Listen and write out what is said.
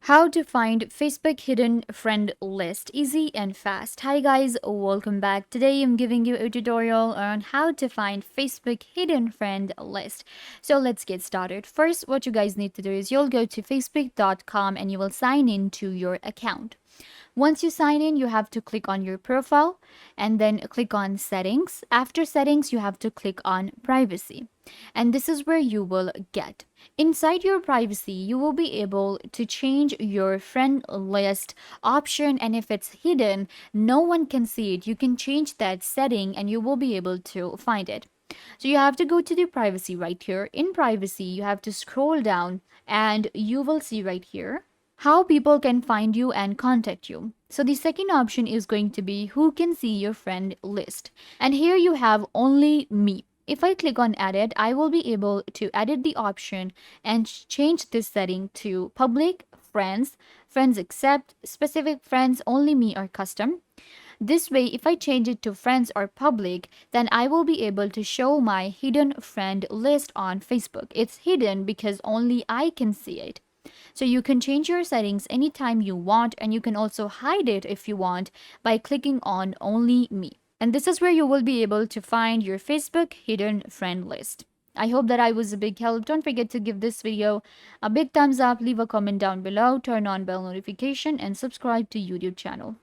How to find Facebook hidden friend list easy and fast. Hi guys, welcome back. Today I'm giving you a tutorial on how to find Facebook hidden friend list. So let's get started. First, what you guys need to do is you'll go to facebook.com and you will sign in to your account. Once you sign in, you have to click on your profile and then click on settings. After settings, you have to click on privacy. And this is where you will get. Inside your privacy, you will be able to change your friend list option, and if it's hidden, no one can see it. You can change that setting and you will be able to find it. So you have to go to the privacy right here. In privacy, you have to scroll down and you will see right here how people can find you and contact you. So the second option is going to be who can see your friend list. And here you have only me. If I click on edit, I will be able to edit the option and change this setting to public, friends, friends accept, specific friends, only me, or custom. This way, if I change it to friends or public, then I will be able to show my hidden friend list on Facebook. It's hidden because only I can see it. So you can change your settings anytime you want, and you can also hide it if you want by clicking on only me. And this is where you will be able to find your Facebook hidden friend list. I hope that I was a big help. Don't forget to give this video a big thumbs up, leave a comment down below, turn on bell notification, and subscribe to YouTube channel.